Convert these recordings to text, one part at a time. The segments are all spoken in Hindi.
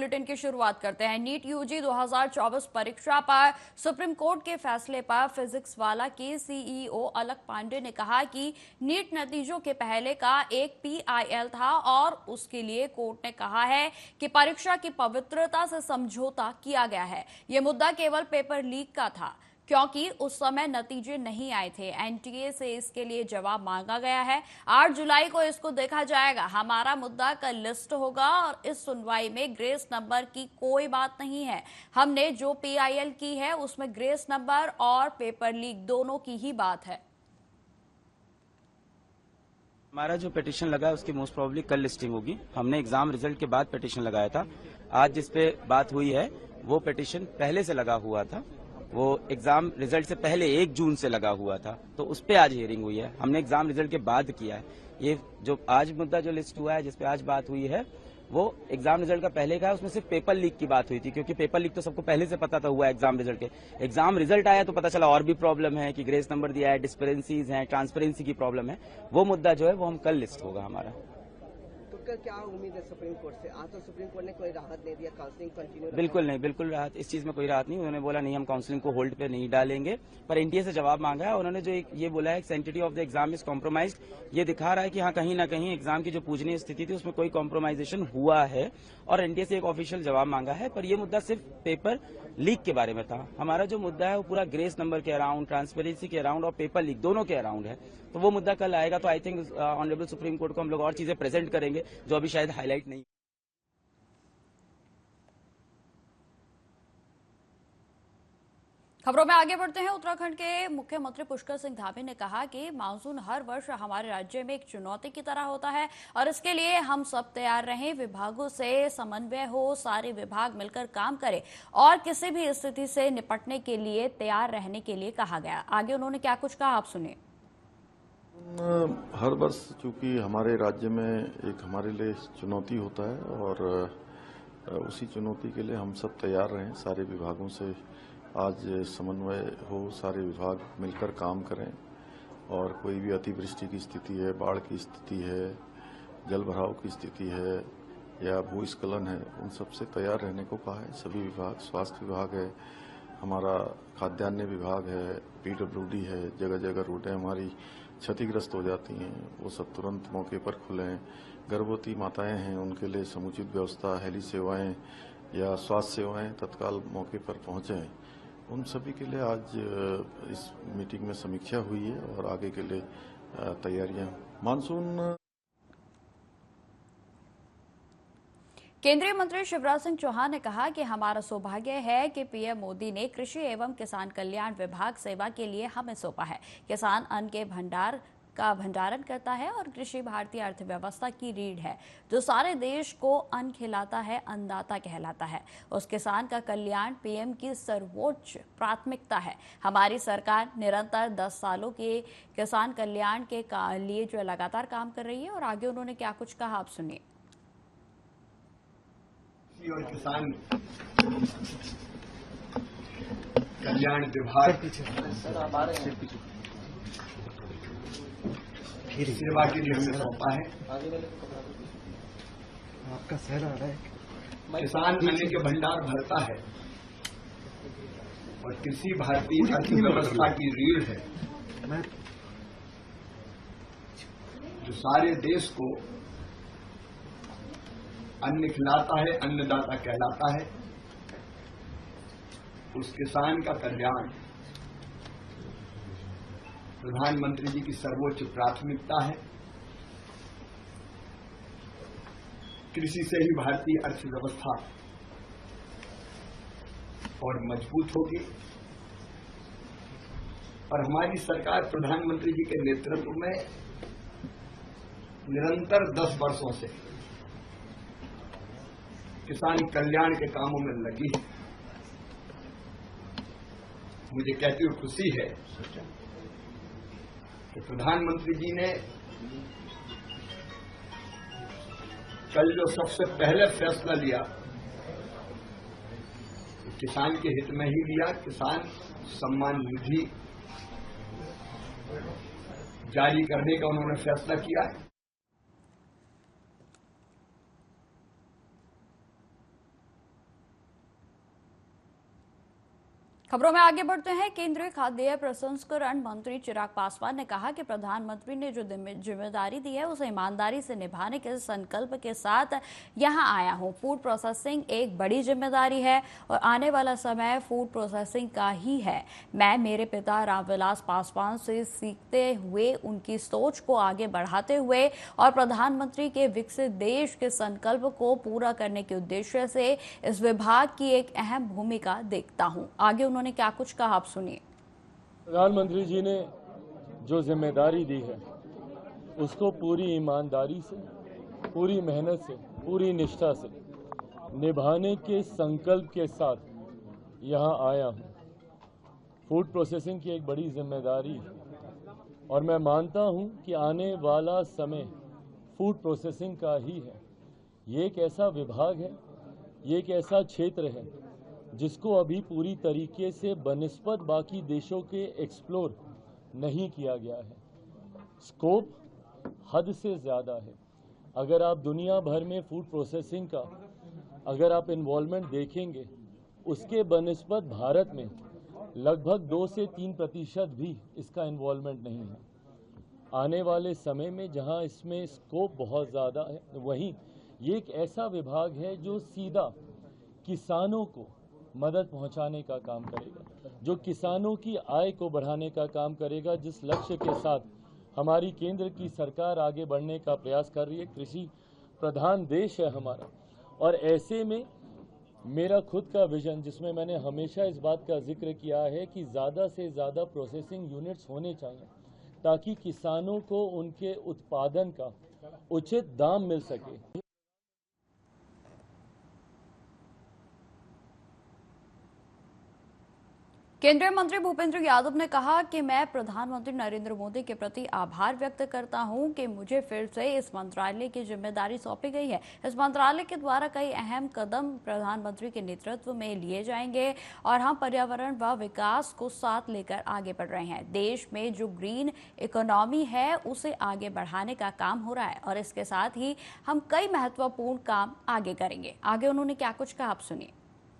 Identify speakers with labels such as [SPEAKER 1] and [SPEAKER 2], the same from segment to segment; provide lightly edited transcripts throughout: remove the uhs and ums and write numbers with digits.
[SPEAKER 1] बुलेटिन की शुरुआत करते हैं। नीट यूजी 2024 परीक्षा पर सुप्रीम कोर्ट के फैसले पर फिजिक्स वाला के सीईओ अलक पांडे ने कहा कि नीट नतीजों के पहले का एक पीआईएल था और उसके लिए कोर्ट ने कहा है कि परीक्षा की पवित्रता से समझौता किया गया है। यह मुद्दा केवल पेपर लीक का था क्योंकि उस समय नतीजे नहीं आए थे। एनटीए से इसके लिए जवाब मांगा गया है। 8 जुलाई को इसको देखा जाएगा। हमारा मुद्दा कल लिस्ट होगा और इस सुनवाई में ग्रेस नंबर की कोई बात नहीं है। हमने जो पीआईएल की है उसमें ग्रेस नंबर और पेपर लीक दोनों की ही बात है।
[SPEAKER 2] हमारा जो पिटीशन लगा है उसकी मोस्ट प्रोबेबली कल लिस्टिंग होगी। हमने एग्जाम रिजल्ट के बाद पिटीशन लगाया था। आज जिस पे बात हुई है वो पिटीशन पहले से लगा हुआ था, वो एग्जाम रिजल्ट से पहले 1 जून से लगा हुआ था, तो उस पे आज हियरिंग हुई है। हमने एग्जाम रिजल्ट के बाद किया है। ये जो आज मुद्दा जो लिस्ट हुआ है जिसपे आज बात हुई है वो एग्जाम रिजल्ट का पहले का है। उसमें सिर्फ पेपर लीक की बात हुई थी, क्योंकि पेपर लीक तो सबको पहले से पता था हुआ एग्जाम रिजल्ट के। एग्जाम रिजल्ट आया तो पता चला और भी प्रॉब्लम है कि ग्रेस नंबर दिया है, डिस्पेरेंसीज हैं, ट्रांसपेरेंसी की प्रॉब्लम है। वो मुद्दा जो है वो हम कल लिस्ट होगा हमारा।
[SPEAKER 3] तो क्या उम्मीद है सुप्रीम कोर्ट से? आज तो सुप्रीम कोर्ट ने कोई राहत नहीं दिया, काउंसलिंग कंटिन्यू।
[SPEAKER 2] बिल्कुल नहीं, बिल्कुल राहत, इस चीज में कोई राहत नहीं। उन्होंने बोला नहीं हम काउंसलिंग को होल्ड पे नहीं डालेंगे, पर एनटीए से जवाब मांगा है। उन्होंने जो ये बोला है सेंटिटी of the exam is compromise, ये दिखा रहा है कि हाँ कहीं ना कहीं एग्जाम की जो पूजनीय स्थिति थी उसमें कोई कॉम्प्रोमाइजेशन हुआ है और एनटीए से एक ऑफिशियल जवाब मांगा है। पर यह मुद्दा सिर्फ पेपर लीक के बारे में था। हमारा जो मुद्दा है वो पूरा ग्रेस नंबर के अराउंड, ट्रांसपेरेंसी के अराउंड और पेपर लीक दोनों के अराउंड है। तो वो मुद्दा कल आएगा तो I think honourable supreme court को हम लोग और चीजें प्रेजेंट करेंगे जो अभी शायद हाईलाइट नहीं।
[SPEAKER 1] खबरों में आगे बढ़ते हैं। उत्तराखंड के मुख्यमंत्री पुष्कर सिंह धामी ने कहा कि मानसून हर वर्ष हमारे राज्य में एक चुनौती की तरह होता है और इसके लिए हम सब तैयार रहें। विभागों से समन्वय हो, सारे विभाग मिलकर काम करें और किसी भी स्थिति से निपटने के लिए तैयार रहने के लिए कहा गया। आगे उन्होंने क्या कुछ कहा, आप सुनिए।
[SPEAKER 4] हर वर्ष चूंकि हमारे राज्य में एक हमारे लिए चुनौती होता है और उसी चुनौती के लिए हम सब तैयार रहें। सारे विभागों से आज समन्वय हो, सारे विभाग मिलकर काम करें और कोई भी अतिवृष्टि की स्थिति है, बाढ़ की स्थिति है, जल भराव की स्थिति है या भूस्खलन है, उन सब से तैयार रहने को कहा है। सभी विभाग, स्वास्थ्य विभाग है, हमारा खाद्यान्न विभाग है, पीडब्ल्यूडी है, जगह जगह रोडें हमारी क्षतिग्रस्त हो जाती हैं, वो सब तुरंत मौके पर खुलें। गर्भवती माताएं हैं उनके लिए समुचित व्यवस्था, हेली सेवाएं या स्वास्थ्य सेवाएं तत्काल मौके पर पहुंचें। उन सभी के लिए आज इस मीटिंग में समीक्षा हुई है और आगे के लिए तैयारियां। मानसून
[SPEAKER 1] केंद्रीय मंत्री शिवराज सिंह चौहान ने कहा कि हमारा सौभाग्य है कि पीएम मोदी ने कृषि एवं किसान कल्याण विभाग सेवा के लिए हमें सौंपा है। किसान अन्न के भंडार का भंडारण करता है और कृषि भारतीय अर्थव्यवस्था की रीढ़ है। जो सारे देश को अन्न खिलाता है अन्नदाता कहलाता है। उस किसान का कल्याण पीएम की सर्वोच्च प्राथमिकता है। हमारी सरकार निरंतर 10 सालों के किसान कल्याण के लिए जो लगातार काम कर रही है। और आगे उन्होंने क्या कुछ कहा, आप सुनिए।
[SPEAKER 5] और किसान कल्याण विभाग सेवा के लिए हमें सौंपा है।
[SPEAKER 3] आपका सहरा आ रहा है।
[SPEAKER 5] किसान अन्न के भंडार भरता है और कृषि भारतीय अर्थव्यवस्था की रीढ़ है। जो सारे देश को अन्न खिलाता है, अन्नदाता कहलाता है। उस किसान का कल्याण प्रधानमंत्री जी की सर्वोच्च प्राथमिकता है। कृषि से ही भारतीय अर्थव्यवस्था और मजबूत होगी और हमारी सरकार प्रधानमंत्री जी के नेतृत्व में निरंतर 10 वर्षों से किसान कल्याण के कामों में लगी है। मुझे कहते हुए खुशी है कि प्रधानमंत्री जी ने कल जो सबसे पहले फैसला लिया किसान के हित में ही लिया। किसान सम्मान निधि जारी करने का उन्होंने फैसला किया।
[SPEAKER 1] खबरों में आगे बढ़ते हैं। केंद्रीय खाद्य प्रसंस्करण मंत्री चिराग पासवान ने कहा कि प्रधानमंत्री ने जो जिम्मेदारी दी है उसे ईमानदारी से निभाने के संकल्प के साथ यहां आया हूं। फूड प्रोसेसिंग एक बड़ी जिम्मेदारी है और आने वाला समय फूड प्रोसेसिंग का ही है। मैं मेरे पिता रामविलास पासवान से सीखते हुए, उनकी सोच को आगे बढ़ाते हुए और प्रधानमंत्री के विकसित देश के संकल्प को पूरा करने के उद्देश्य से इस विभाग की एक अहम भूमिका देखता हूं। आगे उन्होंने क्या कुछ कहा, आप सुनिए।
[SPEAKER 6] प्रधानमंत्री जी ने जो जिम्मेदारी दी है उसको पूरी ईमानदारी से, पूरी मेहनत से, पूरी निष्ठा से निभाने के संकल्प के साथ यहाँ आया हूँ। फूड प्रोसेसिंग की एक बड़ी जिम्मेदारी है और मैं मानता हूँ कि आने वाला समय फूड प्रोसेसिंग का ही है। ये एक ऐसा विभाग है, ये एक ऐसा क्षेत्र है जिसको अभी पूरी तरीके से बनिस्बत बाकी देशों के एक्सप्लोर नहीं किया गया है। स्कोप हद से ज़्यादा है। अगर आप दुनिया भर में फूड प्रोसेसिंग का अगर आप इन्वॉल्वमेंट देखेंगे, उसके बनिस्बत भारत में लगभग 2 से 3% भी इसका इन्वॉल्वमेंट नहीं है। आने वाले समय में जहां इसमें स्कोप बहुत ज़्यादा है, वहीं ये एक ऐसा विभाग है जो सीधा किसानों को मदद पहुंचाने का काम करेगा, जो किसानों की आय को बढ़ाने का काम करेगा, जिस लक्ष्य के साथ हमारी केंद्र की सरकार आगे बढ़ने का प्रयास कर रही है। कृषि प्रधान देश है हमारा, और ऐसे में मेरा खुद का विजन, जिसमें मैंने हमेशा इस बात का जिक्र किया है कि ज़्यादा से ज़्यादा प्रोसेसिंग यूनिट्स होने चाहिए ताकि किसानों को उनके उत्पादन का उचित दाम मिल सके।
[SPEAKER 1] केंद्रीय मंत्री भूपेंद्र यादव ने कहा कि मैं प्रधानमंत्री नरेंद्र मोदी के प्रति आभार व्यक्त करता हूं कि मुझे फिर से इस मंत्रालय की जिम्मेदारी सौंपी गई है। इस मंत्रालय के द्वारा कई अहम कदम प्रधानमंत्री के नेतृत्व में लिए जाएंगे और हम पर्यावरण व विकास को साथ लेकर आगे बढ़ रहे हैं। देश में जो ग्रीन इकोनॉमी है उसे आगे बढ़ाने का काम हो रहा है और इसके साथ ही हम कई महत्वपूर्ण काम आगे करेंगे। आगे उन्होंने क्या कुछ कहा, आप सुनिए।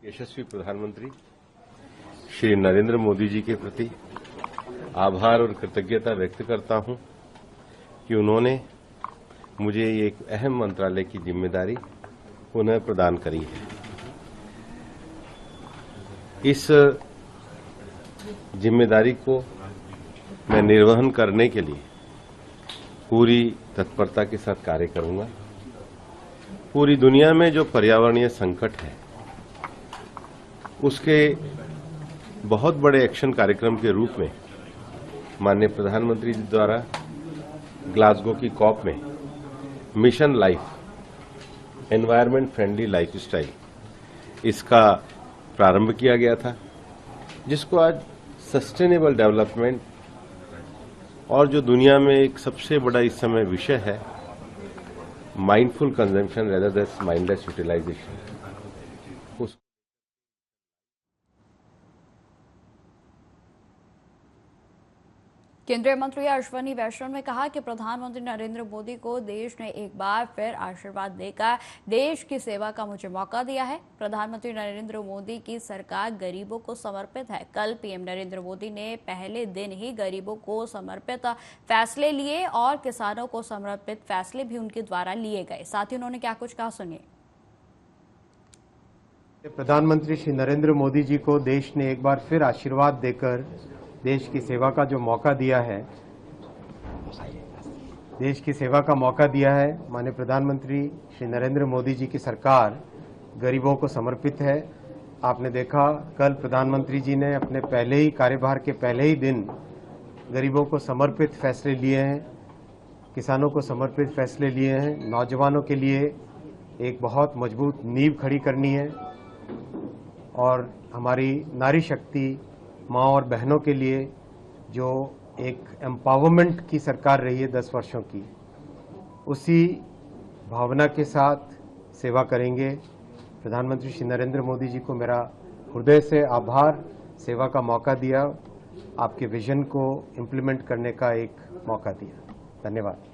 [SPEAKER 7] यशस्वी प्रधानमंत्री श्री नरेंद्र मोदी जी के प्रति आभार और कृतज्ञता व्यक्त करता हूं कि उन्होंने मुझे एक अहम मंत्रालय की जिम्मेदारी पुनः प्रदान करी है। इस जिम्मेदारी को मैं निर्वहन करने के लिए पूरी तत्परता के साथ कार्य करूंगा। पूरी दुनिया में जो पर्यावरणीय संकट है उसके बहुत बड़े एक्शन कार्यक्रम के रूप में माननीय प्रधानमंत्री जी द्वारा ग्लासगो की कॉप में mission life, environment friendly lifestyle, इसका प्रारंभ किया गया था, जिसको आज सस्टेनेबल डेवलपमेंट और जो दुनिया में एक सबसे बड़ा इस समय विषय है mindful consumption rather than mindless utilization, उस
[SPEAKER 1] केंद्रीय मंत्री अश्विनी वैष्णव ने कहा कि प्रधानमंत्री नरेंद्र मोदी को देश ने एक बार फिर आशीर्वाद देकर देश की सेवा का मुझे मौका दिया है। प्रधानमंत्री नरेंद्र मोदी की सरकार गरीबों को समर्पित है। कल पीएम नरेंद्र मोदी ने पहले दिन ही गरीबों को समर्पित फैसले लिए और किसानों को समर्पित फैसले भी उनके द्वारा लिए गए। साथ ही उन्होंने क्या कुछ कहा, सुनिए।
[SPEAKER 8] प्रधानमंत्री श्री नरेंद्र मोदी जी को देश ने एक बार फिर आशीर्वाद देकर देश की सेवा का जो मौका दिया है, देश की सेवा का मौका दिया है। माननीय प्रधानमंत्री श्री नरेंद्र मोदी जी की सरकार गरीबों को समर्पित है। आपने देखा कल प्रधानमंत्री जी ने अपने पहले ही कार्यभार के पहले ही दिन गरीबों को समर्पित फैसले लिए हैं, किसानों को समर्पित फैसले लिए हैं। नौजवानों के लिए एक बहुत मजबूत नींव खड़ी करनी है और हमारी नारी शक्ति माँ और बहनों के लिए जो एक एम्पावरमेंट की सरकार रही है 10 वर्षों की, उसी भावना के साथ सेवा करेंगे। प्रधानमंत्री श्री नरेंद्र मोदी जी को मेरा हृदय से आभार, सेवा का मौका दिया, आपके विजन को इम्प्लीमेंट करने का एक मौका दिया। धन्यवाद।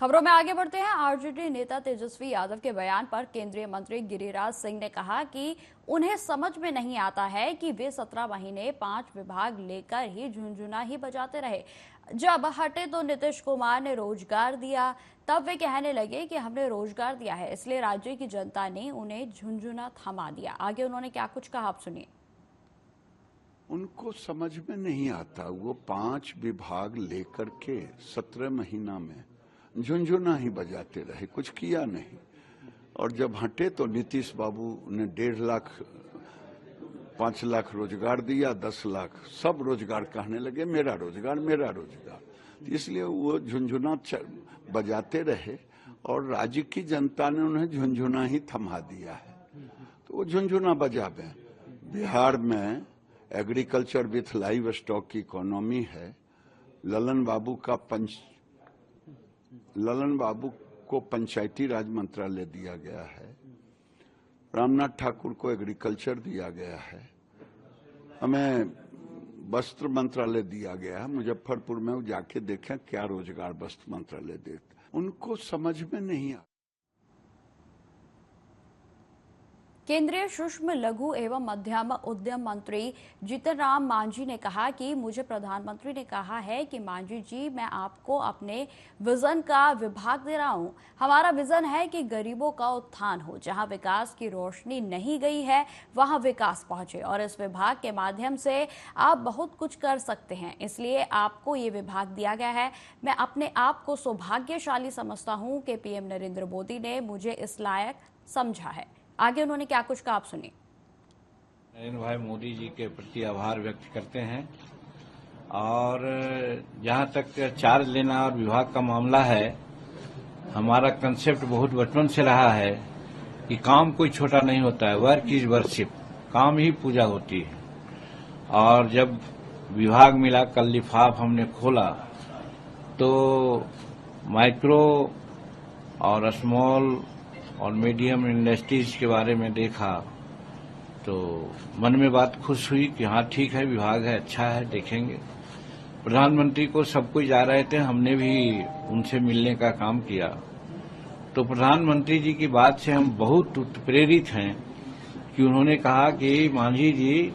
[SPEAKER 1] खबरों में आगे बढ़ते हैं। आरजेडी नेता तेजस्वी यादव के बयान पर केंद्रीय मंत्री गिरिराज सिंह ने कहा कि उन्हें समझ में नहीं आता है कि वे 17 महीने 5 विभाग लेकर ही झुनझुना ही बजाते रहे। जब हटे तो नीतीश कुमार ने रोजगार दिया, तब वे कहने लगे कि हमने रोजगार दिया है, इसलिए राज्य की जनता ने उन्हें झुनझुना थमा दिया। आगे उन्होंने क्या कुछ कहा, आप सुनिए।
[SPEAKER 9] उनको समझ में नहीं आता, वो 5 विभाग लेकर के 17 महीना में झुनझुना ही बजाते रहे, कुछ किया नहीं। और जब हटे तो नीतीश बाबू ने 1.5 लाख 5 लाख रोजगार दिया, 10 लाख सब रोजगार कहने लगे मेरा रोजगार मेरा रोजगार। इसलिए वो झुनझुना बजाते रहे और राज्य की जनता ने उन्हें झुनझुना ही थमा दिया है, तो वो झुनझुना बजावे। बिहार में एग्रीकल्चर विथ लाइव स्टॉक की इकोनॉमी है। ललन बाबू को पंचायती राज मंत्रालय दिया गया है, रामनाथ ठाकुर को एग्रीकल्चर दिया गया है, हमें वस्त्र मंत्रालय दिया गया है। मुजफ्फरपुर में जाके देखें क्या रोजगार वस्त्र मंत्रालय देता, उनको समझ में नहीं आता।
[SPEAKER 1] केंद्रीय सूक्ष्म लघु एवं मध्यम उद्यम मंत्री जीतन राम मांझी ने कहा कि मुझे प्रधानमंत्री ने कहा है कि मांझी जी, मैं आपको अपने विजन का विभाग दे रहा हूं। हमारा विजन है कि गरीबों का उत्थान हो, जहां विकास की रोशनी नहीं गई है वहां विकास पहुंचे, और इस विभाग के माध्यम से आप बहुत कुछ कर सकते हैं, इसलिए आपको ये विभाग दिया गया है। मैं अपने आप को सौभाग्यशाली समझता हूं कि पीएम नरेंद्र मोदी ने मुझे इस लायक समझा है। आगे उन्होंने क्या कुछ कहा, आप सुनिए।
[SPEAKER 10] नरेंद्र भाई मोदी जी के प्रति आभार व्यक्त करते हैं। और जहां तक चार्ज लेना और विभाग का मामला है, हमारा कंसेप्ट बहुत बचपन से रहा है कि काम कोई छोटा नहीं होता है, वर्क इज वर्शिप, काम ही पूजा होती है। और जब विभाग मिला, कल लिफाफ हमने खोला तो माइक्रो और स्मॉल और मीडियम इंडस्ट्रीज के बारे में देखा तो मन में बात खुश हुई कि हाँ ठीक है, विभाग है, अच्छा है, देखेंगे। प्रधानमंत्री को सब कुछ जा रहे थे, हमने भी उनसे मिलने का काम किया। तो प्रधानमंत्री जी की बात से हम बहुत उत्प्रेरित हैं कि उन्होंने कहा कि मांझी जी,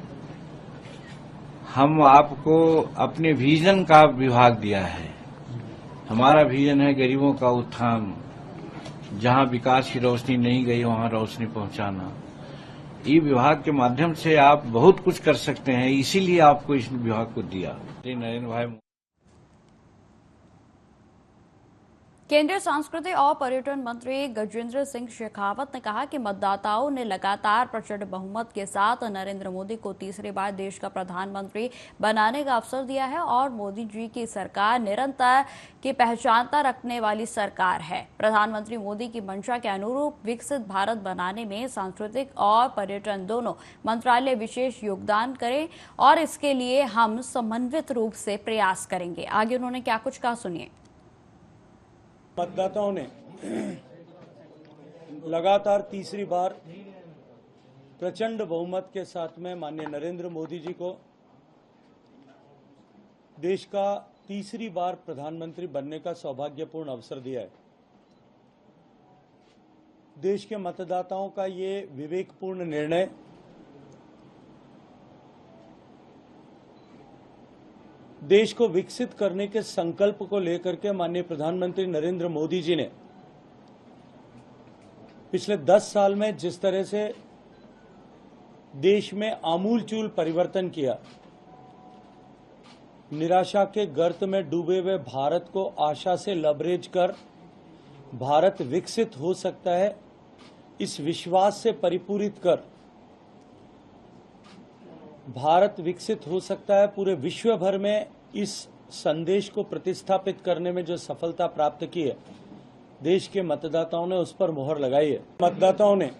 [SPEAKER 10] हम आपको अपने विजन का विभाग दिया है। हमारा विजन है गरीबों का उत्थान, जहां विकास की रोशनी नहीं गई वहां रोशनी पहुंचाना। ये विभाग के माध्यम से आप बहुत कुछ कर सकते हैं, इसीलिए आपको इस विभाग को दिया। नरेंद्र भाई।
[SPEAKER 1] केंद्रीय संस्कृति और पर्यटन मंत्री गजेंद्र सिंह शेखावत ने कहा कि मतदाताओं ने लगातार प्रचंड बहुमत के साथ नरेंद्र मोदी को तीसरी बार देश का प्रधानमंत्री बनाने का अवसर दिया है और मोदी जी की सरकार निरंतर की पहचानता रखने वाली सरकार है। प्रधानमंत्री मोदी की मंशा के अनुरूप विकसित भारत बनाने में सांस्कृतिक और पर्यटन दोनों मंत्रालय विशेष योगदान करें और इसके लिए हम समन्वित रूप से प्रयास करेंगे। आगे उन्होंने क्या कुछ कहा, सुनिए।
[SPEAKER 11] मतदाताओं ने लगातार तीसरी बार प्रचंड बहुमत के साथ में माननीय नरेंद्र मोदी जी को देश का तीसरी बार प्रधानमंत्री बनने का सौभाग्यपूर्ण अवसर दिया है। देश के मतदाताओं का ये विवेकपूर्ण निर्णय देश को विकसित करने के संकल्प को लेकर के माननीय प्रधानमंत्री नरेंद्र मोदी जी ने पिछले 10 साल में जिस तरह से देश में आमूलचूल परिवर्तन किया, निराशा के गर्त में डूबे हुए भारत को आशा से लबरेज कर भारत विकसित हो सकता है, इस विश्वास से परिपूरित कर भारत विकसित हो सकता है, पूरे विश्व भर में इस संदेश को प्रतिस्थापित करने में जो सफलता प्राप्त की है, देश के मतदाताओं ने उस पर मोहर लगाई है। मतदाताओं ने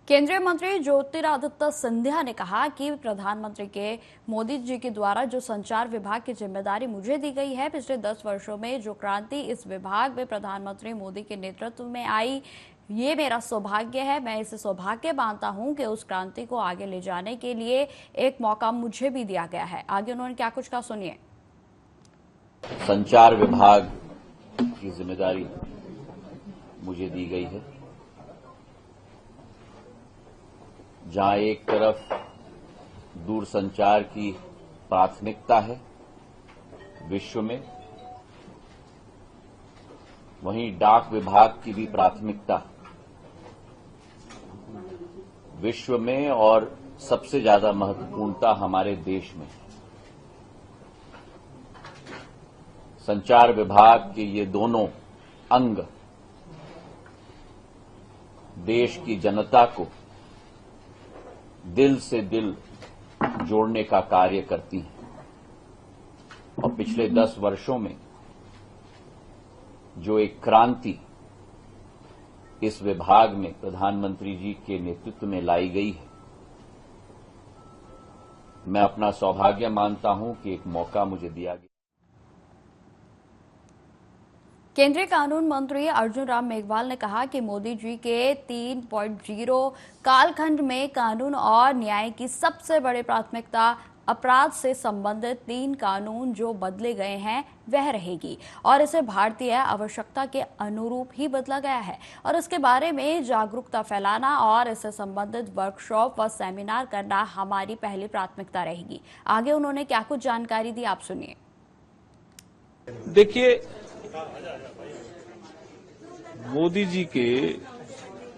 [SPEAKER 1] केंद्रीय मंत्री ज्योतिरादित्य सिंधिया ने कहा कि प्रधानमंत्री के मोदी जी के द्वारा जो संचार विभाग की जिम्मेदारी मुझे दी गई है, पिछले 10 वर्षों में जो क्रांति इस विभाग में प्रधानमंत्री मोदी के नेतृत्व में आई ये मेरा सौभाग्य है, मैं इसे सौभाग्य मानता हूं कि उस क्रांति को आगे ले जाने के लिए एक मौका मुझे भी दिया गया है। आगे उन्होंने क्या कुछ कहा, सुनिए।
[SPEAKER 12] संचार विभाग की जिम्मेदारी मुझे दी गई है, जहां एक तरफ दूरसंचार की प्राथमिकता है विश्व में, वहीं डाक विभाग की भी प्राथमिकता विश्व में और सबसे ज्यादा महत्वपूर्णता हमारे देश में। संचार विभाग के ये दोनों अंग देश की जनता को दिल से दिल जोड़ने का कार्य करती हैं और पिछले 10 वर्षों में जो एक क्रांति इस विभाग में प्रधानमंत्री जी के नेतृत्व में लाई गई है, मैं अपना सौभाग्य मानता हूं कि एक मौका मुझे दिया गया।
[SPEAKER 1] केंद्रीय कानून मंत्री अर्जुन राम मेघवाल ने कहा कि मोदी जी के 3.0 कालखंड में कानून और न्याय की सबसे बड़ी प्राथमिकता अपराध से संबंधित 3 कानून जो बदले गए हैं वह रहेगी और इसे भारतीय आवश्यकता के अनुरूप ही बदला गया है और इसके बारे में जागरूकता फैलाना और इससे संबंधित वर्कशॉप व सेमिनार करना हमारी पहली प्राथमिकता रहेगी। आगे उन्होंने क्या कुछ जानकारी दी, आप सुनिए।
[SPEAKER 13] देखिए, मोदी जी के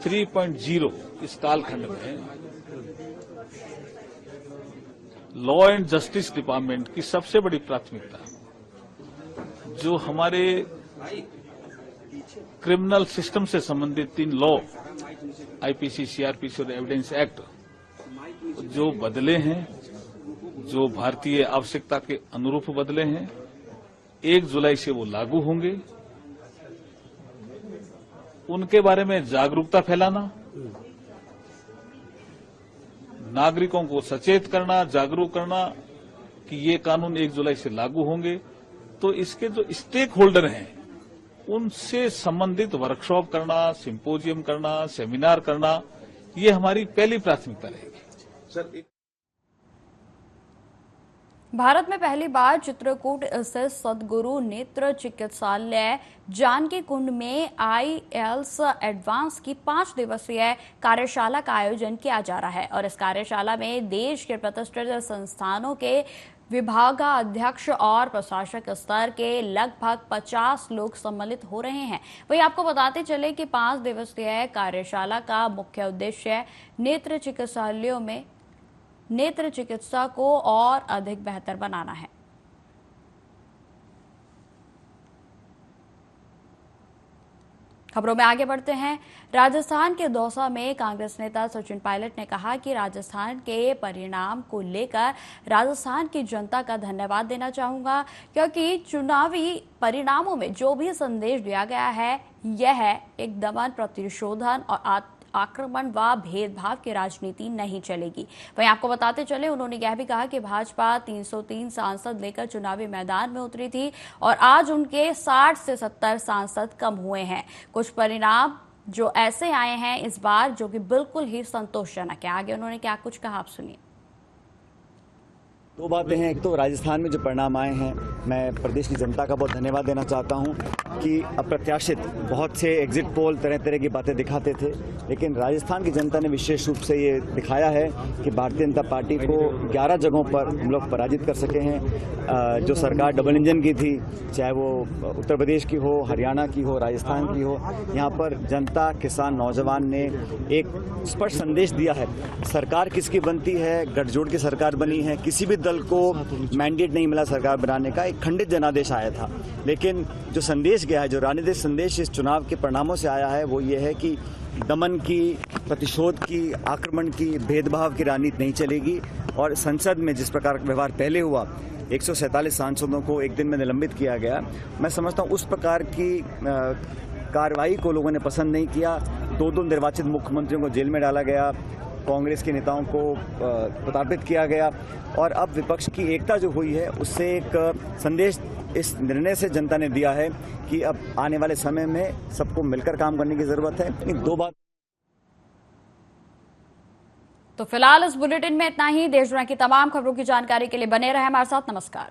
[SPEAKER 13] 3.0 इस कालखंड में लॉ एंड जस्टिस डिपार्टमेंट की सबसे बड़ी प्राथमिकता जो हमारे क्रिमिनल सिस्टम से संबंधित 3 लॉ, आईपीसी, सीआरपीसी और एविडेंस एक्ट जो बदले हैं, जो भारतीय आवश्यकता के अनुरूप बदले हैं, 1 जुलाई से वो लागू होंगे, उनके बारे में जागरूकता फैलाना, नागरिकों को सचेत करना, जागरूक करना कि ये कानून 1 जुलाई से लागू होंगे, तो इसके जो स्टेक होल्डर हैं उनसे संबंधित वर्कशॉप करना, सिंपोजियम करना, सेमिनार करना, ये हमारी पहली प्राथमिकता रहेगी। सर,
[SPEAKER 1] भारत में पहली बार चित्रकूट स्थित सद्गुरु नेत्र चिकित्सालय जानकी कुंड में IELTS एडवांस की 5 दिवसीय कार्यशाला का आयोजन किया जा रहा है और इस कार्यशाला में देश के प्रतिष्ठित संस्थानों के विभागाध्यक्ष और प्रशासक स्तर के लगभग 50 लोग सम्मिलित हो रहे हैं। वहीं आपको बताते चले कि 5 दिवसीय कार्यशाला का मुख्य उद्देश्य नेत्र चिकित्सालयों में नेत्र चिकित्सा को और अधिक बेहतर बनाना है। खबरों में आगे बढ़ते हैं। राजस्थान के दौसा में कांग्रेस नेता सचिन पायलट ने कहा कि राजस्थान के परिणाम को लेकर राजस्थान की जनता का धन्यवाद देना चाहूंगा, क्योंकि चुनावी परिणामों में जो भी संदेश दिया गया है यह एक दमन, प्रतिशोधन और आक्रमण व भेदभाव की राजनीति नहीं चलेगी। वहीं आपको बताते चले, उन्होंने यह भी कहा कि भाजपा 303 सांसद लेकर चुनावी मैदान में उतरी थी और आज उनके 60 से 70 सांसद कम हुए हैं। कुछ परिणाम जो ऐसे आए हैं इस बार जो कि बिल्कुल ही संतोषजनक है। आगे उन्होंने क्या कुछ कहा, आप सुनिए।
[SPEAKER 14] 2 बातें हैं। एक तो राजस्थान में जो परिणाम आए हैं, मैं प्रदेश की जनता का बहुत धन्यवाद देना चाहता हूं कि अप्रत्याशित बहुत से एग्जिट पोल तरह तरह की बातें दिखाते थे, लेकिन राजस्थान की जनता ने विशेष रूप से ये दिखाया है कि भारतीय जनता पार्टी को 11 जगहों पर हम लोग पराजित कर सके हैं। जो सरकार डबल इंजन की थी, चाहे वो उत्तर प्रदेश की हो, हरियाणा की हो, राजस्थान की हो, यहाँ पर जनता, किसान, नौजवान ने एक स्पष्ट संदेश दिया है। सरकार किसकी बनती है, गठजोड़ की सरकार बनी है, किसी भी दल को मैंडेट नहीं मिला सरकार बनाने का, एक खंडित जनादेश आया था। लेकिन जो संदेश गया है, जो राजनीतिक संदेश इस चुनाव के परिणामों से आया है, वो ये है कि दमन की, प्रतिशोध की, आक्रमण की, भेदभाव की राजनीति नहीं चलेगी। और संसद में जिस प्रकार का व्यवहार पहले हुआ, 147 सांसदों को एक दिन में निलंबित किया गया, मैं समझता हूँ उस प्रकार की कार्रवाई को लोगों ने पसंद नहीं किया। 2 निर्वाचित मुख्यमंत्रियों को जेल में डाला गया, कांग्रेस के नेताओं को प्रताड़ित किया गया और अब विपक्ष की एकता जो हुई है उससे एक संदेश इस निर्णय से जनता ने दिया है कि अब आने वाले समय में सबको मिलकर काम करने की जरूरत है। दो बात
[SPEAKER 1] तो फिलहाल इस बुलेटिन में इतना ही। देश दुनिया की तमाम खबरों की जानकारी के लिए बने रहे हमारे साथ। नमस्कार।